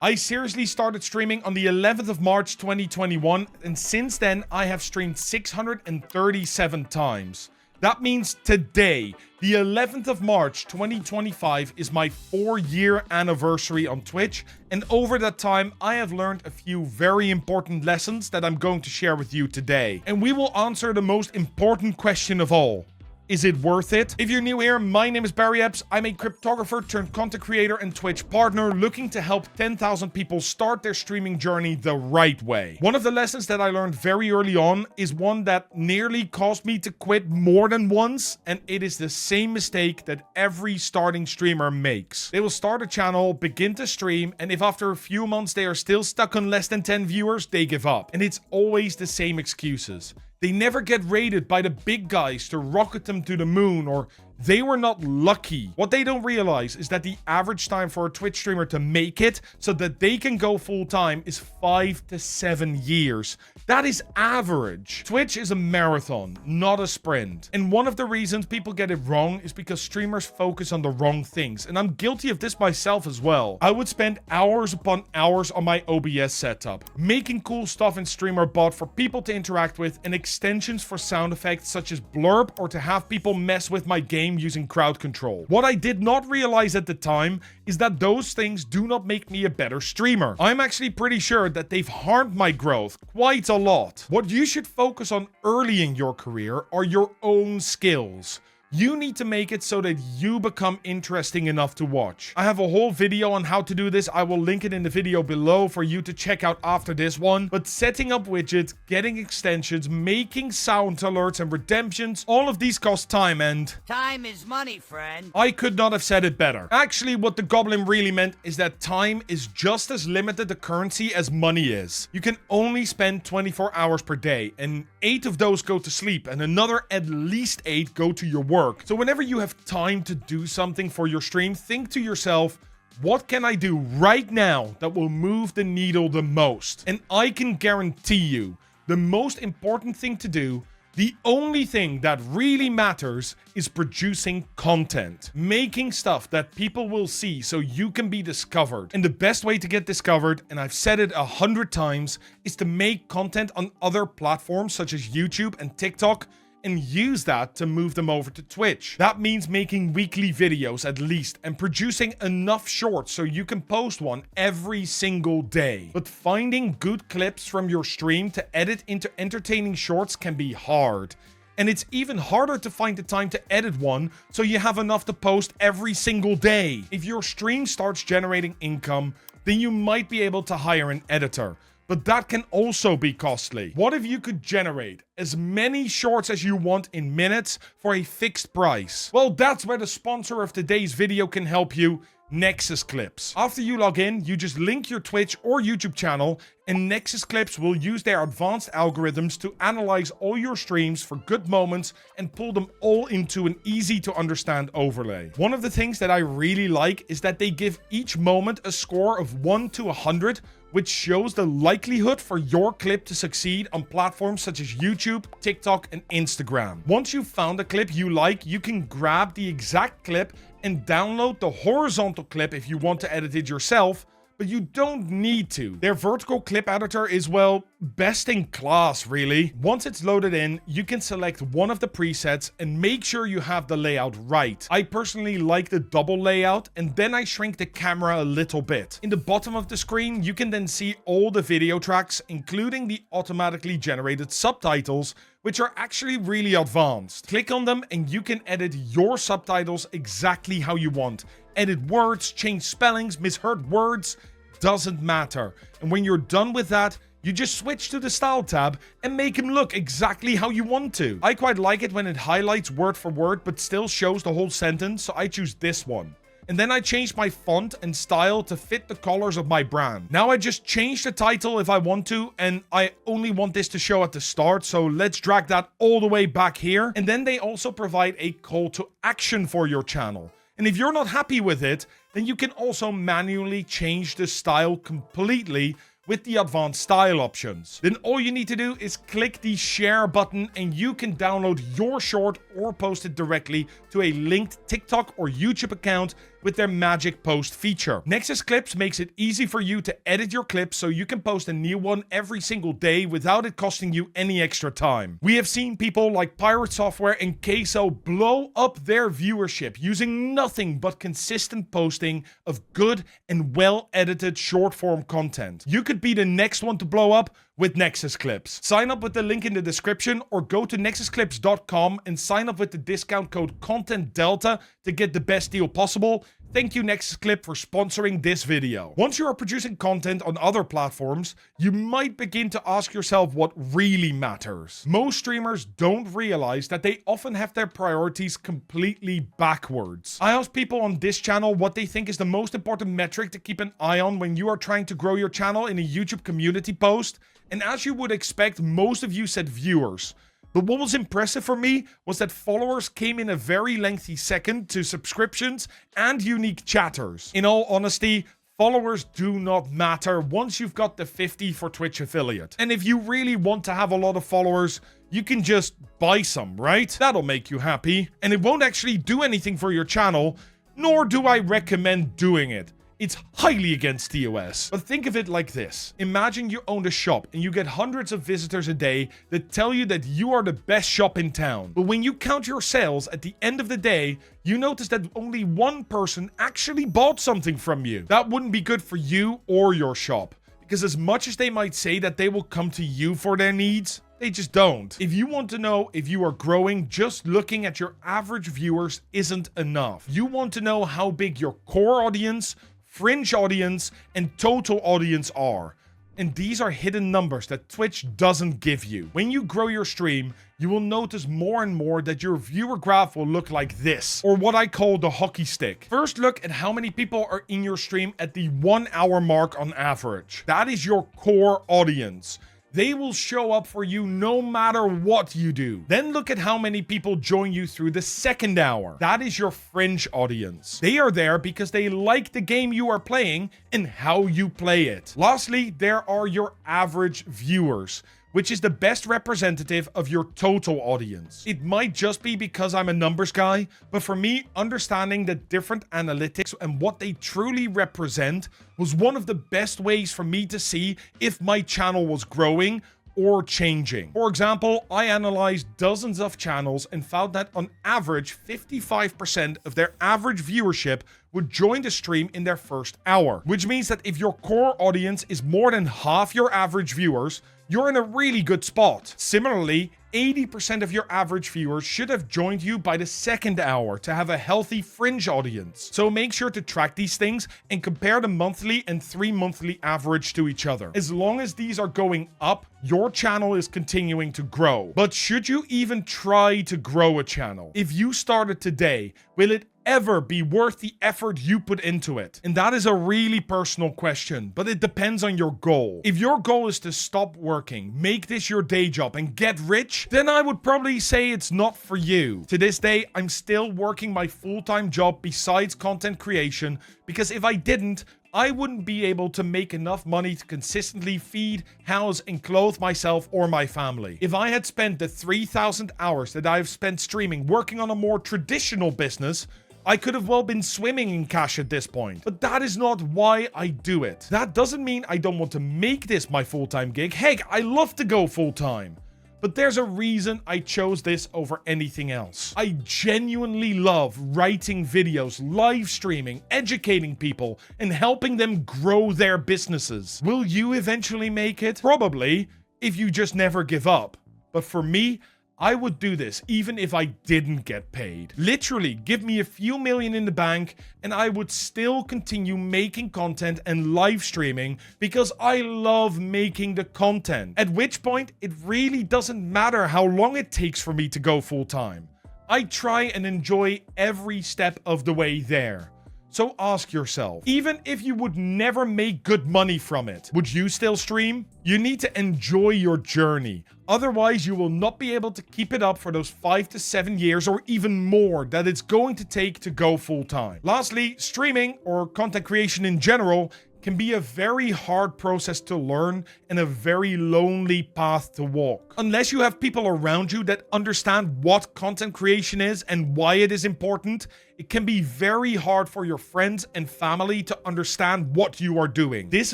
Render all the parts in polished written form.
I seriously started streaming on the 11th of March 2021, and since then I have streamed 637 times. That means today, the 11th of March 2025, is my 4-year anniversary on Twitch, and over that time I have learned a few very important lessons that I'm going to share with you today. And we will answer the most important question of all. Is it worth it? If you're new here, my name is Barry Epps. I'm a cryptographer turned content creator and Twitch partner looking to help 10,000 people start their streaming journey the right way. One of the lessons that I learned very early on is one that nearly caused me to quit more than once, and it is the same mistake that every starting streamer makes. They will start a channel, begin to stream, and if after a few months they are still stuck on less than 10 viewers, they give up. And it's always the same excuses. They never get raided by the big guys to rocket them to the moon, or they were not lucky. What they don't realize is that the average time for a Twitch streamer to make it so that they can go full time is 5 to 7 years. That is average. Twitch is a marathon, not a sprint. And one of the reasons people get it wrong is because streamers focus on the wrong things. And I'm guilty of this myself as well. I would spend hours upon hours on my OBS setup, making cool stuff in Streamer Bot for people to interact with, and extensions for sound effects such as blurb, or to have people mess with my game using crowd control. What I did not realize at the time is that those things do not make me a better streamer. I'm actually pretty sure that they've harmed my growth quite a lot. What you should focus on early in your career are your own skills. You need to make it so that you become interesting enough to watch. I have a whole video on how to do this. I will link it in the video below for you to check out after this one. But setting up widgets, getting extensions, making sound alerts and redemptions, all of these cost time, and time is money, friend. I could not have said it better. Actually, what the goblin really meant is that time is just as limited a currency as money is. You can only spend 24 hours per day, and 8 of those go to sleep, and another at least 8 go to your work. So whenever you have time to do something for your stream, think to yourself, what can I do right now that will move the needle the most? And I can guarantee you, the most important thing to do, the only thing that really matters, is producing content. Making stuff that people will see so you can be discovered. And the best way to get discovered, and I've said it 100 times, is to make content on other platforms such as YouTube and TikTok, and use that to move them over to Twitch. That means making weekly videos at least, and producing enough shorts so you can post one every single day. But finding good clips from your stream to edit into entertaining shorts can be hard. And it's even harder to find the time to edit one so you have enough to post every single day. If your stream starts generating income, then you might be able to hire an editor. But that can also be costly. What if you could generate as many shorts as you want in minutes for a fixed price? Well, that's where the sponsor of today's video can help you, Nexus Clips. After you log in, you just link your Twitch or YouTube channel, and Nexus Clips will use their advanced algorithms to analyze all your streams for good moments and pull them all into an easy to understand overlay. One of the things that I really like is that they give each moment a score of 1 to 100, which shows the likelihood for your clip to succeed on platforms such as YouTube, TikTok, and Instagram. Once you've found a clip you like, you can grab the exact clip and download the horizontal clip if you want to edit it yourself, but you don't need to. Their vertical clip editor is, well, best in class, really. Once it's loaded in, you can select one of the presets and make sure you have the layout right. I personally like the double layout, and then I shrink the camera a little bit. In the bottom of the screen, you can then see all the video tracks, including the automatically generated subtitles, which are actually really advanced. Click on them and you can edit your subtitles exactly how you want. Edit words, change spellings, misheard words, doesn't matter. And when you're done with that, you just switch to the style tab and make him look exactly how you want to. I quite like it when it highlights word for word but still shows the whole sentence, so I choose this one. And then I changed my font and style to fit the colors of my brand. Now I just change the title if I want to, and I only want this to show at the start, so let's drag that all the way back here. And then they also provide a call to action for your channel. And if you're not happy with it, then you can also manually change the style completely with the advanced style options. Then all you need to do is click the share button and you can download your short or post it directly to a linked TikTok or YouTube account with their magic post feature. Nexus Clips makes it easy for you to edit your clips so you can post a new one every single day without it costing you any extra time. We have seen people like Pirate Software and Queso blow up their viewership using nothing but consistent posting of good and well-edited short-form content. You could be the next one to blow up with Nexus Clips. Sign up with the link in the description or go to nexusclips.com and sign up with the discount code CONTENTDELTA to get the best deal possible. Thank you, Nexus Clip, for sponsoring this video. Once you are producing content on other platforms, you might begin to ask yourself what really matters. Most streamers don't realize that they often have their priorities completely backwards. I asked people on this channel what they think is the most important metric to keep an eye on when you are trying to grow your channel in a YouTube community post, and as you would expect, most of you said viewers. But what was impressive for me was that followers came in a very lengthy second to subscriptions and unique chatters. In all honesty, followers do not matter once you've got the 50 for Twitch affiliate. And if you really want to have a lot of followers, you can just buy some, right? That'll make you happy. And it won't actually do anything for your channel, nor do I recommend doing it. It's highly against TOS. But think of it like this. Imagine you own a shop and you get hundreds of visitors a day that tell you that you are the best shop in town. But when you count your sales at the end of the day, you notice that only one person actually bought something from you. That wouldn't be good for you or your shop. Because as much as they might say that they will come to you for their needs, they just don't. If you want to know if you are growing, just looking at your average viewers isn't enough. You want to know how big your core audience, fringe audience, and total audience are. And these are hidden numbers that Twitch doesn't give you. When you grow your stream, you will notice more and more that your viewer graph will look like this, or what I call the hockey stick. First, look at how many people are in your stream at the 1 hour mark on average. That is your core audience. They will show up for you no matter what you do. Then look at how many people join you through the 2nd hour. That is your fringe audience. They are there because they like the game you are playing and how you play it. Lastly, there are your average viewers, which is the best representative of your total audience. It might just be because I'm a numbers guy, but for me, understanding the different analytics and what they truly represent was one of the best ways for me to see if my channel was growing or changing. For example, I analyzed dozens of channels and found that on average, 55% of their average viewership would join the stream in their first hour, which means that if your core audience is more than half your average viewers, you're in a really good spot. Similarly, 80% of your average viewers should have joined you by the 2nd hour to have a healthy fringe audience. So make sure to track these things and compare the monthly and 3-monthly average to each other. As long as these are going up, your channel is continuing to grow. But should you even try to grow a channel? If you started today, will it ever be worth the effort you put into it? And that is a really personal question, but it depends on your goal. If your goal is to stop working, make this your day job, and get rich, then I would probably say it's not for you. To this day, I'm still working my full-time job besides content creation, because if I didn't, I wouldn't be able to make enough money to consistently feed, house, and clothe myself or my family. If I had spent the 3,000 hours that I've spent streaming working on a more traditional business, I could have well been swimming in cash at this point. But that is not why I do it. That doesn't mean I don't want to make this my full-time gig. Heck, I love to go full-time. But there's a reason I chose this over anything else. I genuinely love writing videos, live streaming, educating people, and helping them grow their businesses. Will you eventually make it? Probably, if you just never give up. But for me, I would do this even if I didn't get paid. Literally, give me a few million in the bank and I would still continue making content and live streaming because I love making the content. At which point, it really doesn't matter how long it takes for me to go full time. I try and enjoy every step of the way there. So ask yourself, even if you would never make good money from it, would you still stream? You need to enjoy your journey. Otherwise, you will not be able to keep it up for those 5 to 7 years or even more that it's going to take to go full time. Lastly, streaming or content creation in general can be a very hard process to learn and a very lonely path to walk. Unless you have people around you that understand what content creation is and why it is important, it can be very hard for your friends and family to understand what you are doing. This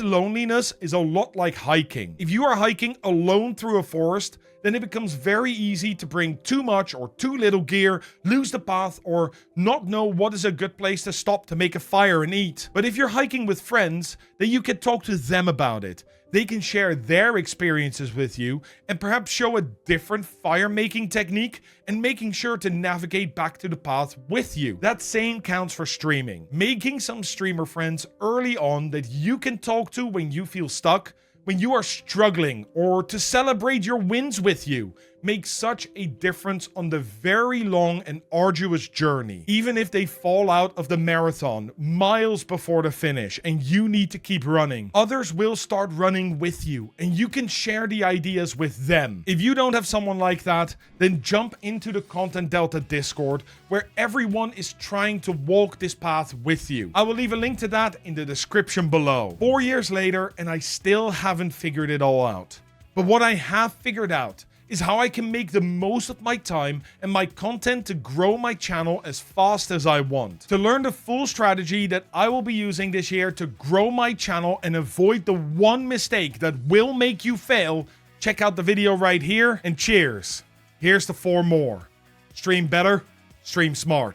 loneliness is a lot like hiking. If you are hiking alone through a forest, then it becomes very easy to bring too much or too little gear, lose the path, or not know what is a good place to stop to make a fire and eat. But if you're hiking with friends, then you can talk to them about it. They can share their experiences with you and perhaps show a different fire making technique and making sure to navigate back to the path with you. That same counts for streaming. Making some streamer friends early on that you can talk to when you feel stuck, when you are struggling, or to celebrate your wins with you, makes such a difference on the very long and arduous journey. Even if they fall out of the marathon miles before the finish and you need to keep running, others will start running with you and you can share the ideas with them. If you don't have someone like that, then jump into the Content Delta Discord where everyone is trying to walk this path with you. I will leave a link to that in the description below. 4 years later and I still haven't figured it all out. But what I have figured out is how I can make the most of my time and my content to grow my channel as fast as I want. To learn the full strategy that I will be using this year to grow my channel and avoid the one mistake that will make you fail, check out the video right here and cheers. Here's to 4 more. Stream better, stream smart.